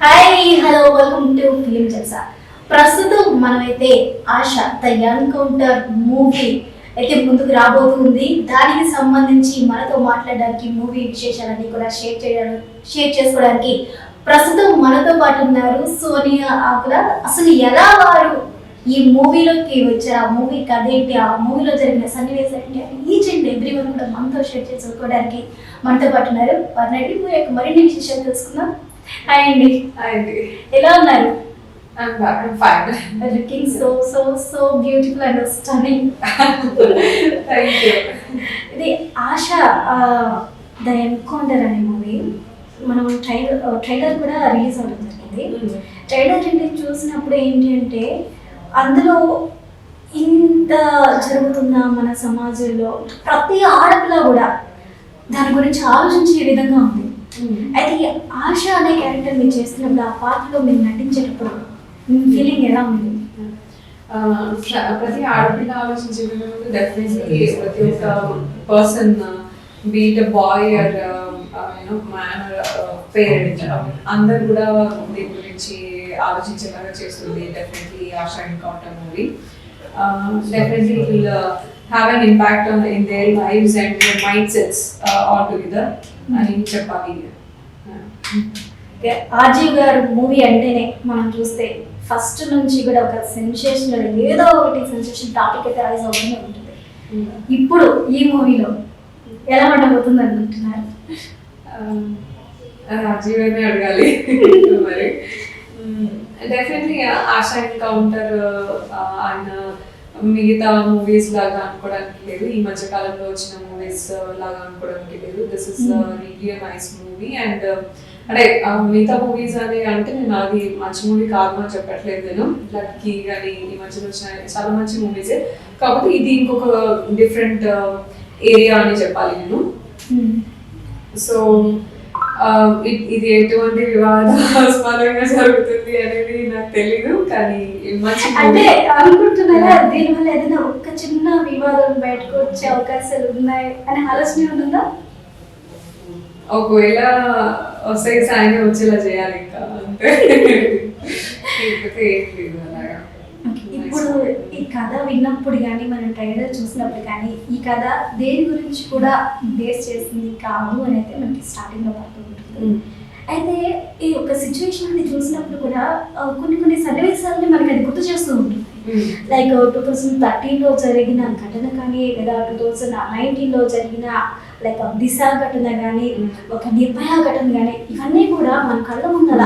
Hi hello welcome to film Jalsa. ప్రస్తుతం మనమైతే ఆశ the encounter movie అయితే ముందుకు రాబోతుంది. దానికి సంబంధించి మనతో మాట్లాడడానికి మూవీ విశేషాలన్నీ కూడా షేర్ చేసుకోవడానికి ప్రస్తుతం మనతో పాటు ఉన్నారు సోనియా ఆకుల. అసలు ఎలా వారు ఈ మూవీలోకి వచ్చారు, ఆ మూవీ కథ ఏంటి, ఆ మూవీలో జరిగిన సన్నివేశాలు ఏంటి, ఈచ్ అండ్ ఎవ్రీ వన్ కూడా మనతో షేర్ చేసుకోవడానికి మనతో పాటు ఉన్నారు. వారిని మూవీ యొక్క మరిన్ని విశేషాలు తెలుసుకుందాం. హాయ్ అండి. ఎలా ఉన్నారు? Looking so beautiful and stunning. Thank you. ఇది ఆశ ద ఎన్కౌంటర్ అనే మూవీ మనం ట్రైలర్ కూడా రిలీజ్ అవ్వడం జరిగింది. ట్రైలర్ రిలీజ్ చూసినప్పుడు ఏంటి అంటే అందులో ఇంత జరుగుతున్న మన సమాజంలో ప్రతి ఆడపిల్ల కూడా దాని గురించి ఆలోచించే విధంగా ఉంది. అయితే ఈ ఆశ అనే క్యారెక్టర్ మీరు చేస్తున్నప్పుడు, ఆ పాత్రలో మీరు నటించేటప్పుడు ఫీలింగ్ ఎలా ఉంది? ప్రతి ఆడపిల్ల ఆలోచించే విధంగా డెఫినెట్లీ ప్రతి ఒక్క person be it boy or man parent అందరు కూడా దీని గురించి ఆలోచించేలాగా చేస్తుంది. Definitely Aasha encounter movie definitely it will have an impact in their lives and their mindsets all together అని చెప్పాలి. ఆర్జీవ్ గారు మూవీ అంటేనే మనం చూస్తే ఫస్ట్ నుంచి కూడా ఒక సెన్సేషన్, ఏదో ఒకటి సెన్సేషన్ టాపిక్ అయితే రైజ్ అవుతూనే ఉంటుంది. ఇప్పుడు ఈ మూవీలో ఎలా ఉండబోతుంది అనుకుంటున్నారు? ఆర్జీవ్ అనే అడగాలి మరి. డెఫినెట్లీ ఆశ ఎన్కౌంటర్ ఆయన మిగతా మూవీస్ లాగా అనుకోవడానికి లేదు, ఈ మధ్య కాలంలో వచ్చిన మూవీస్ లాగా అనుకోవడానికి లేదు. This is really a nice movie. And అంటే మిగతా మూవీస్ అని అంటే నేను అది మంచి మూవీ కాదు అని చెప్పట్లేదు. నేను లక్కీ కానీ ఈ మధ్యలో వచ్చిన చాలా మంచి మూవీసే, కాకపోతే ఇది ఇంకొక డిఫరెంట్ ఏరియా అని చెప్పాలి నేను. సో ఇది ఎటువంటి వివాదాస్పదంగా జరుగుతుంది అనేది నాకు తెలీదు, కానీ మంచి అంటే అనుకుంటున్నారా దీనివల్ల ఏదైనా ఒక్క చిన్న వివాదం బయటకు వచ్చే అవకాశాలు ఉన్నాయి అనే ఆలోచన ఉందా? ఒకవేళ వస్తే సాయం వచ్చేలా చేయాలి ఇంకా, అంతే. ఇప్పుడు ఈ కథ విన్నప్పుడు కానీ మనం ట్రైలర్ చూసినప్పుడు కానీ ఈ కథ దేని గురించి కూడా బేస్ చేసింది కాదు అని అయితే మనకి స్టార్టింగ్ లో పడుతుంటుంది. అయితే ఈ ఒక సిచ్యువేషన్ అనేది చూసినప్పుడు కూడా కొన్ని సన్నివేశాలని మనకి అది గుర్తు చేస్తూ ఉంటుంది. లైక్ 2013లో జరిగిన ఘటన కానీ, లేదా 2019లో జరిగిన లైక్ దిశ ఘటన కానీ, ఒక నిర్భయ ఘటన కానీ, ఇవన్నీ కూడా మన కళ్ళ ముందర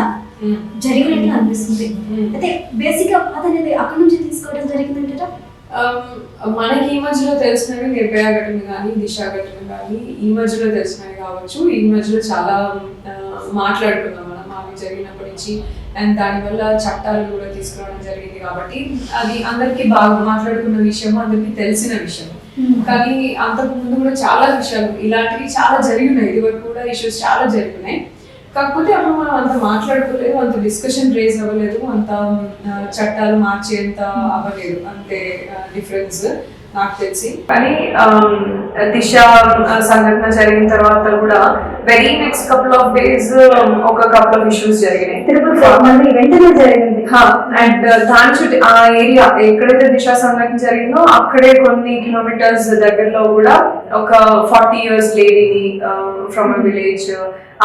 జరిగినట్లు అనిపిస్తుంది. అయితే బేసిక్ గా బాధ అనేది అక్కడ నుంచి తీసుకోవడం జరిగిందంటారా? మనకి ఈ మధ్యలో తెలిసినవి నిర్భయ ఘటన కానీ, దిశ ఘటన కానీ ఈ మధ్యలో తెలిసినవి కావచ్చు. ఈ మధ్యలో చాలా మాట్లాడుకున్నాం మనం అవి జరిగినప్పటి నుంచి. అండ్ దానివల్ల చట్టాలు కూడా తీసుకురావడం జరిగింది కాబట్టి అది అందరికీ బాగా మాట్లాడుకున్న విషయం, అందరికీ తెలిసిన విషయం. కానీ అంతకు ముందు కూడా చాలా విషయాలు ఇలాంటివి చాలా జరిగినాయి, ఇది వరకు కూడా ఇష్యూస్ చాలా జరిగినాయి. కాకపోతే అప్పుడు మనం అంత మాట్లాడుకోలేదు, అంత డిస్కషన్ రేజ్ అవ్వలేదు, అంత చట్టాలు మార్చేంత అవ్వలేదు, అంతే డిఫరెన్స్ నాకు తెలిసి. కానీ దిశ సంఘటన జరిగిన తర్వాత కూడా very next couple of days ఒక కపుల్ ఆఫ్ ఇష్యూస్ జరిగినాయి. వెంటనే జరిగింది. అండ్ దాని చుట్టూ ఆ ఏరియా ఎక్కడైతే దిశ సంఘటన జరిగిందో అక్కడే కొన్ని కిలోమీటర్స్ దగ్గరలో కూడా ఒక 40 years లేడీని ఫ్రమ్ అ విలేజ్,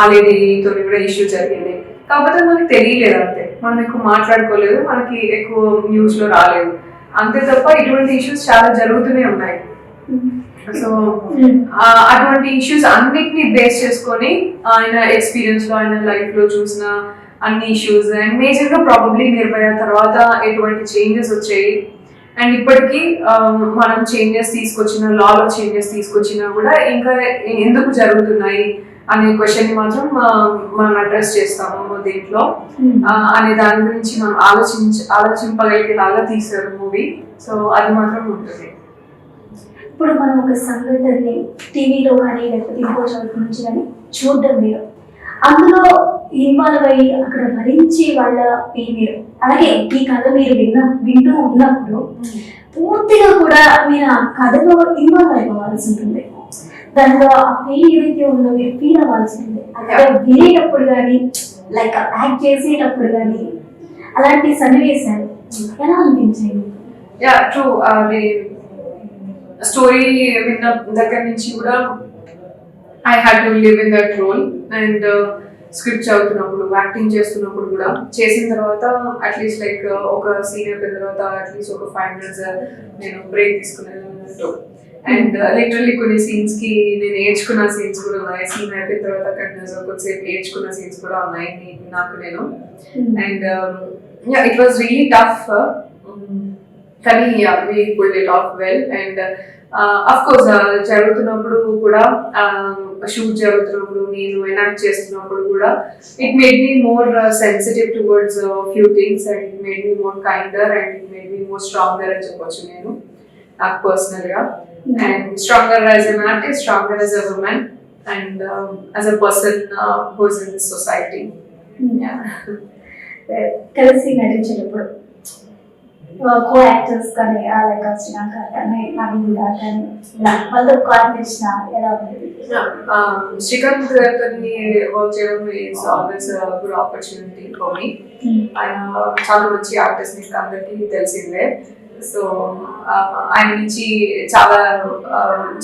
ఆ లేడీతో కూడా ఇష్యూ జరిగింది. కాకపోతే మనకి తెలియలేదు, అంతే. మనం ఎక్కువ మాట్లాడుకోలేదు, మనకి ఎక్కువ న్యూస్ లో రాలేదు, అంతే తప్ప ఇటువంటి ఇష్యూస్ చాలా జరుగుతూనే ఉన్నాయి. సో అటువంటి ఇష్యూస్ అన్నిటిని బేస్ చేసుకొని ఆయన ఎక్స్పీరియన్స్ లో, ఆయన లైఫ్ లో చూసిన అన్ని ఇష్యూస్, అండ్ మేజర్ గా ప్రాబబ్లీ నిర్భయ తర్వాత ఎటువంటి చేంజెస్ వచ్చాయి, అండ్ ఇప్పటికీ మనం చేంజెస్ తీసుకొచ్చిన, లాలో చేంజెస్ తీసుకొచ్చినా కూడా ఇంకా ఎందుకు జరుగుతున్నాయి అనే క్వశ్చన్ ని మాత్రం మనం అడ్రస్ చేస్తాము దీంట్లో. అనే దాని గురించి మనం ఆలోచింపగలిగేలాగా తీసారు మూవీ. సో అది మాత్రం ఉంటుంది. ఇప్పుడు మనం ఒక సంఘటనని టీవీలో కానీ లేకపోతే ఇంకో చోటు నుంచి కానీ చూడడం వేరు, అందులో ఇన్వాల్వ్ అయ్యి అక్కడ భరించి వాళ్ళ మీరు, అలాగే ఈ కథ మీరు వింటూ ఉన్నప్పుడు పూర్తిగా కూడా మీరు ఆ కథలో ఇన్వాల్వ్ అయిపోవాల్సి ఉంటుంది. దాంట్లో ఆ పెయిన్ ఏదైతే ఉందో మీరు ఫీల్ అవ్వాల్సిందే. అక్కడ వినేటప్పుడు కానీ లైక్ యాక్ట్ చేసేటప్పుడు కానీ అలాంటి సన్నివేశాలు ఎలా అనిపించాయి? Yeah true. అది స్టోరీ విన్న దగ్గర నుంచి కూడా I had to live in that role. And script చదువుతున్నప్పుడు, యాక్టింగ్ చేస్తున్నప్పుడు కూడా, చేసిన తర్వాత అట్లీస్ట్ లైక్ ఒక సీన్ అయిపోయిన తర్వాత అట్లీస్ట్ ఒక 5 minutes నేను బ్రేక్ తీసుకునేది అన్నట్టు. అండ్ లిటరల్లీ కొన్ని సీన్స్ కి నేను ఏడ్చుకున్న సీన్స్ కూడా ఉన్నాయి. సీన్ అయిపోయిన తర్వాత కంటిన్యూస్ కొద్దిసేపు ఏడ్చుకున్న సీన్స్ కూడా ఉన్నాయి నాకు నేను. And it was really tough, కానీ we pulled it off well. And of course జరుగుతున్నప్పుడు కూడా, షూట్ జరుగుతున్నప్పుడు, నేను ఎనాక్ట్ చేస్తున్నప్పుడు కూడా it made me more sensitive towards few things. And it made me more kinder and it made me more stronger అని చెప్పొచ్చు నేను నాకు పర్సనల్ గా. And stronger as an artist, stronger as a woman, and as a person who's in this society. కలిసి నటించేటప్పుడు co actors కానీ like Srinath గారు కానీ నవీన్ గారు కానీ వాళ్ళతో కాంబినేషన్ ఎలా ఉంది? శ్రీకాంత్ గారితో వర్క్ చేయడం it's always good opportunity for me. ఆయన చాలా మంచి ఆర్టిస్ట్, మీకు అందరికీ తెలిసిందే. సో ఆయన నుంచి చాలా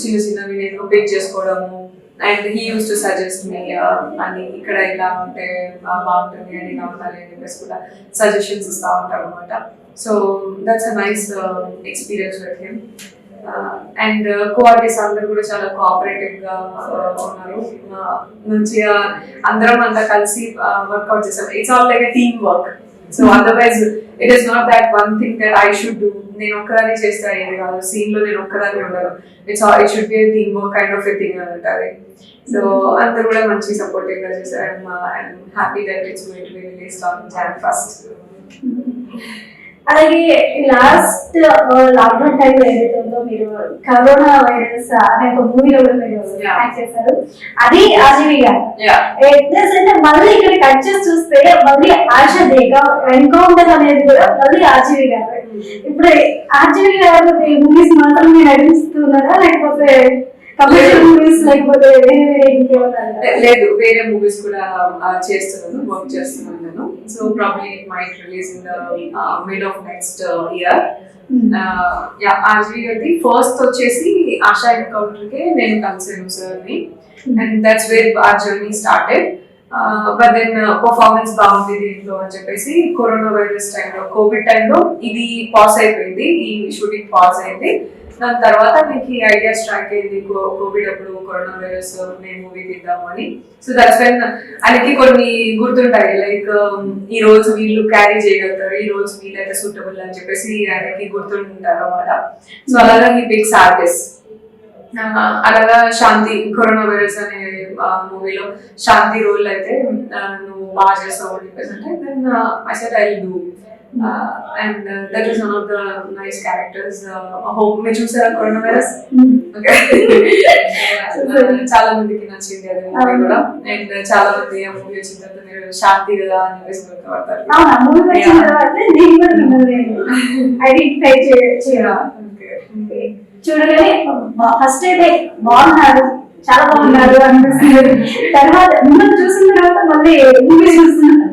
చిన్న చిన్నవి నేను పిక్ చేసుకోవడము. And he use to suggest me అని, ఇక్కడ ఇలా ఉంటే బాగుంటుంది అని, ఇలా ఉండాలి అని చెప్పేసి కూడా సజెషన్స్ ఇస్తూ ఉంటారు అనమాట. So that's a nice experience with him. And co-artist అందరూ కూడా చాలా కోఆపరేటివ్ గా ఉన్నారు. మంచిగా అందరం అంతా కలిసి వర్క్అవుట్ చేసాం. It's all like a team work. So otherwise it is not that one thing that I should do. నేను ఒక్కదాన్ని చేస్తే అయ్యేది కాదు. సీన్ లో నేను ఒక్కదాన్ని ఉండను. It should be team work kind of a thing అంటారు. సో అందరూ కూడా మంచి సపోర్టివ్ గా చేశారు. I'm happy that it's going to be released on Jan 1st. అలాగే లాస్ట్ లాక్డౌన్ టైంలో ఏదైతే ఉందో మీరు కరోనా వైరస్ అనే ఒక మూవీలో కూడా మీరు యాక్ట్ చేశారు. అది ఆర్జీవి గారు. అంటే మళ్ళీ ఇక్కడ కట్ చేసి చూస్తే మళ్ళీ ఆశా దేగా ఎన్కౌంటర్ అనేది కూడా మళ్ళీ ఆర్జీవి గారు. ఇప్పుడు ఆర్జీవి గారు మూవీస్ మాత్రమే నటిస్తున్నారా లేకపోతే కమర్షియల్ మూవీస్ లేకపోతే లేదు, వేరే మూవీస్ కూడా చేస్తున్నాను, వర్క్ చేస్తున్నాను నేను. So probably it might release in the mid of next year. RGV గారి ఫస్ట్ వచ్చేసి ఆశా ఎన్కౌంటర్ కి నేను కలిసాను సార్ ని. And that's where our journey started. But then performance బాగుంది దీంట్లో అని చెప్పేసి కరోనా వైరస్ టైంలో, కోవిడ్ టైంలో ఇది పాజ్ అయిపోయింది, ఈ షూటింగ్ పాజ్ అయింది. దాని తర్వాత మీకు ఈ ఐడియా స్ట్రైక్ అయింది, కోవిడ్ అప్పుడు కరోనా వైరస్ నేను మూవీ తీద్దాము అని. సో దట్స్ వెన్ ఆయనకి కొన్ని గుర్తుంటాయి, లైక్ ఈ రోజు వీళ్ళు క్యారీ చేయగలుగుతారు, ఈ రోజు వీళ్ళైతే సూటబుల్ అని చెప్పేసి ఆయనకి గుర్తుంటారు అన్నమాట. సో అలాగా ఈ బిగ్స్ ఆర్టిస్ట్. అలాగా శాంతి, కరోనా వైరస్ అనే మూవీలో శాంతి రోల్ అయితే నువ్వు బాగా చేస్తావు అని చెప్పేసి అంటే then I said I will do. And that is one of the nice characters. Hope me చూసారా కరోనా వైరస్? చాలా మందికి నచ్చింది అది మూవీ కూడా. అండ్ చాలా మంది ఆ మూవీ వచ్చిన తర్వాత మీరు శాంతి కదా అని చెప్పేసి గుర్తుపడతారు. చూడగానే ఫస్ట్ అయితే బాగున్నారు, చాలా బాగున్నారు అనిపిస్తుంది. తర్వాత ముందు చూసిన తర్వాత మళ్ళీ మూవీ చూస్తున్నారు.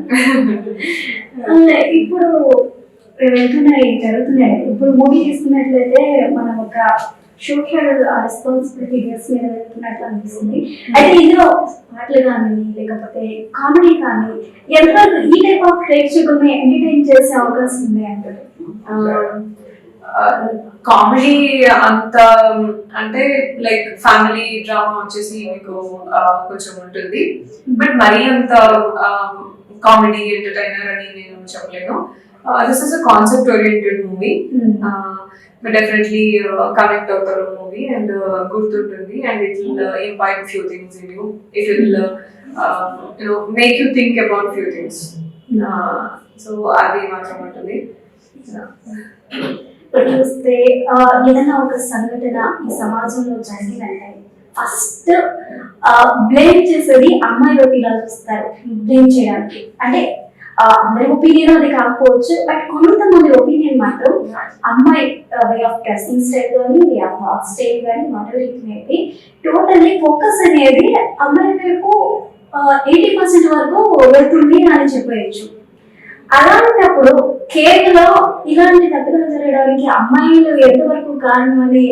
ఇప్పుడు జరుగుతున్నాయి. ఇప్పుడు మూవీ తీసుకున్నట్లయితే మనం ఒక సోషల్ రెస్పాన్సిబిలిటీస్ మీద వెళ్తున్నట్లు అనిపిస్తుంది. అయితే ఇందులో పాటలు కానీ లేకపోతే కామెడీ కానీ ఎంతవరకు ఈ టైప్ ఆఫ్ ప్రేక్షకుల్ని ఎంటర్టైన్ చేసే అవకాశం ఉంది అంటారు? కామెడీ అంత అంటే లైక్ ఫ్యామిలీ డ్రామా వచ్చేసి మీకు కొంచెం ఉంటుంది, బట్ మరీ అంత కామెడీ ఎంటర్టైనర్ అని నేను చెప్పలేను. This is a concept oriented movie. Definitely connect అవుతారు మూవీ అండ్ గుర్తుంటుంది. And it will impaired few things in you. It will make you think about few things. So అది మాత్రం ఉంటుంది. చూస్తే ఏదైనా ఒక సంఘటన ఈ సమాజంలో జరిగిందంటే ఫస్ట్ బ్లేమ్ చేసేది అమ్మాయి వైపుగా చూస్తారు, బ్లేమ్ చేయడానికి. అంటే అందరి ఒపీనియన్ అది కాకపోవచ్చు, బట్ కొంతమంది ఒపీనియన్ మాత్రం అమ్మాయి వే ఆఫ్ డ్రెస్సింగ్ స్టైల్ కానీ, వే ఆఫ్ హాట్ స్టైల్ కానీ, వాటర్ అనేది టోటల్లీ ఫోకస్ అనేది అమ్మాయి వైపు 80% వరకు వెళ్తుంది అని చెప్పవచ్చు. అలాంటప్పుడు కేవలం ఇలాంటి తప్పిదాలు జరగడానికి అమ్మాయిలు ఎంతవరకు కారణం అని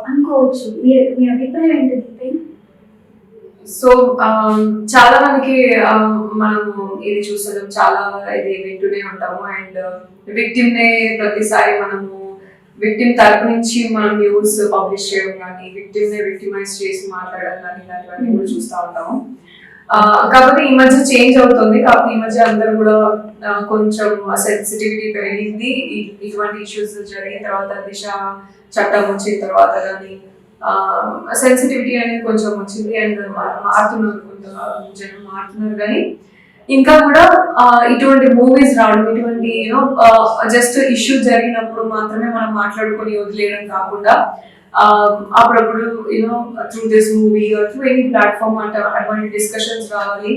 అనుకోవచ్చు? మీ అభిప్రాయం ఏంటి? సో చాలా మనకి మనము ఇది చూస్తున్నాం, చాలా ఇది వింటూనే ఉంటాము. అండ్ విక్టిమ్ నే ప్రతిసారి మనము విక్టిమ్ తరపు నుంచి మనం న్యూస్ పబ్లిష్ చేయడం కానీ, విక్టిమ్ నే విక్టిమైజ్ చేసి మాట్లాడడం కానీ, ఇలాంటివన్నీ కూడా చూస్తూ ఉంటాము. కాకపోతే ఈ మధ్య చేంజ్ అవుతుంది. కాకపోతే ఈ మధ్య అందరూ కూడా కొంచెం సెన్సిటివిటీ పెరిగింది. ఇటువంటి ఇష్యూస్ జరిగిన తర్వాత, దిశ చట్టం వచ్చిన తర్వాత కానీ సెన్సిటివిటీ అనేది కొంచెం వచ్చింది. అండ్ మారుతున్నారు, కొంత జనం మారుతున్నారు. కానీ ఇంకా కూడా ఇటువంటి మూవీస్ రావడం, ఇటువంటి జస్ట్ ఇష్యూ జరిగినప్పుడు మాత్రమే మనం మాట్లాడుకొని వదిలేయడం కాకుండా, అప్పుడప్పుడు through this movie or through any platform అటువంటి డిస్కషన్స్ రావాలి.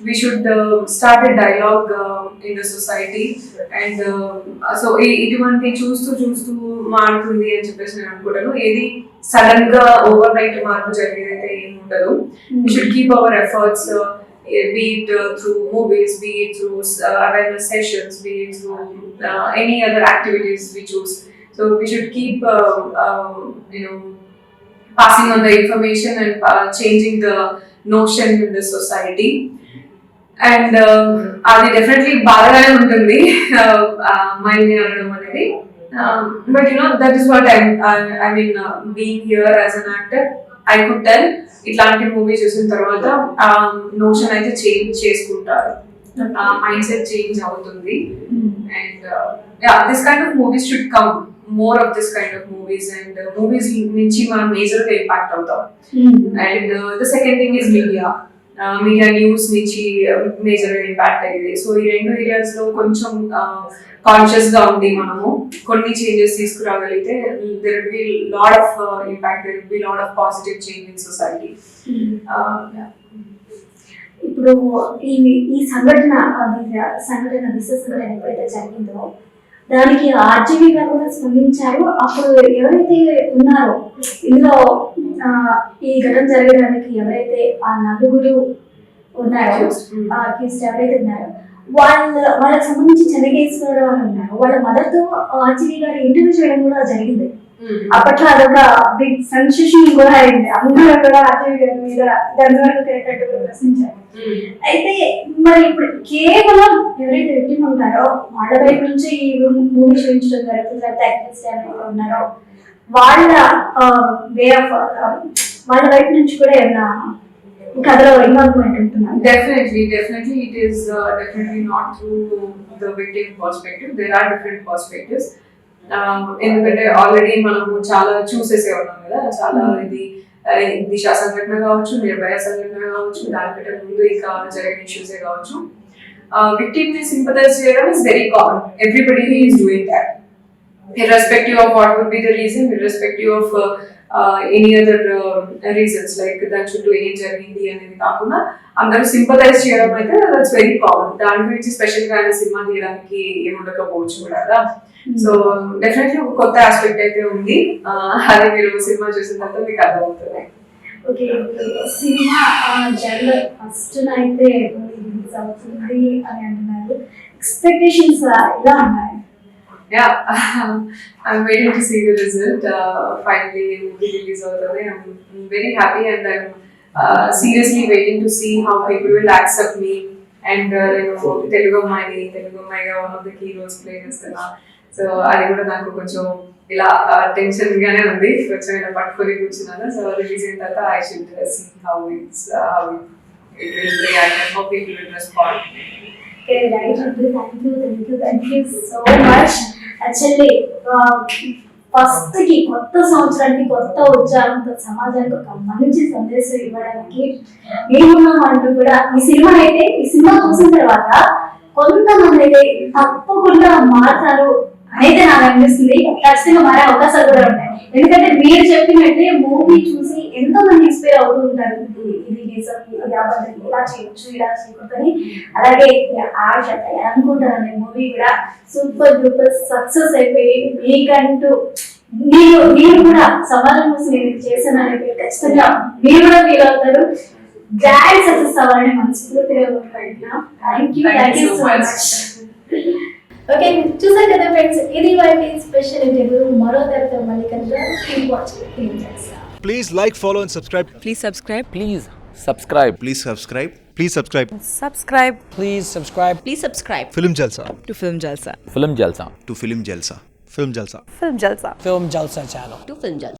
We should start a dialogue in the society. And so ఇటువంటి చూస్తూ మారుతుంది అని చెప్పేసి నేను అనుకుంటాను. ఏది సడన్ గా ఓవర్ నైట్ మార్పు జరిగేదైతే ఏమి ఉండదు. We should keep our efforts, be it through movies, be it through awareness sessions, be it through any other activities we choose. So we should keep passing on the information and changing the notion in the society. And అది definitely బాగానే ఉంటుంది mind అనడం అనేది. But that is what I mean, being here as an actor, I could tell ఇట్లాంటి movie చూసిన తర్వాత notion అయితే change చేసుకుంటారు, మైండ్ సెట్ చేంజ్ అవుతుంది. And this kind of movies should come, more of this kind of movies. And movies నుంచి మనం major గా impact అవుతాం. And the second thing is media news నుంచి మేజర్ గా ఇంపాక్ట్ అయ్యేది. సో ఈ రెండు ఏరియాస్ లో కొంచెం కాన్షియస్ గా ఉండి మనము కొన్ని changes తీసుకురాగలిగితే there will be lot of impact, there will be lot of positive change in society. ఇప్పుడు ఈ సంఘటన ఎప్పుడైతే జరిగిందో దానికి ఆర్జీవి గారు కూడా స్పందించారు. అప్పుడు ఎవరైతే ఉన్నారో ఇందులో ఈ ఘటన జరగడానికి ఎవరైతే ఆ నలుగురు ఉన్నారో, అక్యూజ్డ్ ఎవరైతే ఉన్నారో వాళ్ళకి సంబంధించి చెన్నకేశ్వరరావు అని ఉన్నారు. వాళ్ళ మదర్ తో ఆర్జీవి గారు ఇంటర్వ్యూ చేయడం కూడా జరిగింది. అప్పట్లో అదొక బిగ్ సెన్సేషన్ కూడా అయింది. అందరూ కూడా ఆర్జీవి గారి మీద దాని వరకు తిరిగేటట్టు ప్రశ్నించారు. అయితే మరి ఇప్పుడు కేవలం ఎవరైతే విక్టిమ్ ఉంటారో వాళ్ళ వైపు నుంచి ఈ మూవీ చూపించడం జరుగుతుంది, యాక్టివిస్ట్ ఎవరైతే ఉన్నారో వాళ్ళ వే ఆఫ్ వాళ్ళ వైపు నుంచి కూడా ఏమైనా కథలో ఇన్వాల్వ్మెంట్ ఉంటున్నారు? Definitely it is definitely not through the victim perspective. There are different perspectives. ఎందుకంటే ఆల్రెడీ మనము చాలా చూసేసే ఉన్నాం కదా, చాలా ఇది దిశ సంఘటన కావచ్చు, నిర్భయ సంఘటన కావచ్చు, దానికంటే ముందు ఇంకా జరిగిన ఇష్యూసే కావచ్చు. విక్టిమ్ ని సింపథైజ్ చేయడం is very common. Everybody is doing that, irrespective of what would be the reason, irrespective of any other reasons, like దాని చుట్టూ ఏం జరిగింది అనేది కాకుండా అందరూ సింపథైజ్ చేయడం అయితే దట్స్ వెరీ కామన్. దాని గురించి స్పెషల్ గా సినిమా తీయడానికి ఏముండకపోవచ్చు కూడా కదా. సో డెఫినెట్లీ ఒక కొత్త ఆస్పెక్ట్ అయితే ఉంది, అది మీరు సినిమా చూసిన తర్వాత మీకు అర్థమవుతుంది. ఓకే, సినిమా జనరల్ ఫస్ట్ అయితే రిలీజ్ అవుతుంది అని అంటున్నారు. ఎక్స్పెక్టేషన్స్ ఎలా ఉన్నాయి? Yeah, I'm waiting to see the result. Finally, movie release అవుతుంది. I'm very happy and I'm seriously waiting to see how people will accept me. And Telugu అమ్మాయిగా one of the key roles play చేస్తున్నా. So అది కూడా నాకు కొంచెం ఇలా tension గానే ఉంది, కొంచెం ఇలా పట్టుకొని కూర్చున్నాను. సో రిలీజ్ అయిన తర్వాత I should see how it will react and how people will respond. Okay, right. Thank you so much. Actually, first కి కొత్త సంవత్సరానికి కొత్త ఉత్సాహంతో సమాజానికి ఒక మంచి సందేశం ఇవ్వడానికి మేమున్నాం అంటూ కూడా ఈ సినిమా చూసిన తర్వాత కొంతమంది అయితే తప్పకుండా మారుతారు అయితే నాకు అనిపిస్తుంది ఖచ్చితంగా మారే అవకాశాలు కూడా ఉంటాయి. ఎందుకంటే మీరు చెప్పినట్టే మూవీ చూసి ఎంతో మంది ఇన్స్పైర్ అవుతూ ఉంటారు. ఇది నిజం, ఇది అబద్ధం, ఇలా చేయొచ్చు, ఇలా చేయకూడదు అని. అలాగే ఆశ అనుకుంటాను అనే మూవీ కూడా సూపర్ డూపర్ సక్సెస్ అయిపోయి మీకంటూ మీరు కూడా సవాళ్ళ కోసం నేను ఇది చేశానని ఖచ్చితంగా మీరు కూడా ఫీల్ అవుతారు. గ్రాండ్ సక్సెస్ అవ్వాలని మనస్ఫూర్తిగా కోరుకుంటున్నాం. Thank you so much. Okay, చూసారు కదా ఫ్రెండ్స్, ఇది వాటి స్పెషల్ ఇంటర్వ్యూ. మరో తరగతి మళ్ళీ కలుద్దాం. Keep watching film Jalsa. Please like, follow and subscribe. Please subscribe. Please subscribe. Please subscribe. Please subscribe. Subscribe Please subscribe Please subscribe Film Jalsa. to Film Jalsa. Film Jalsa. To Film Jalsa. Film Jalsa. Film Jalsa. Film Jalsa channel. To Film Jalsa.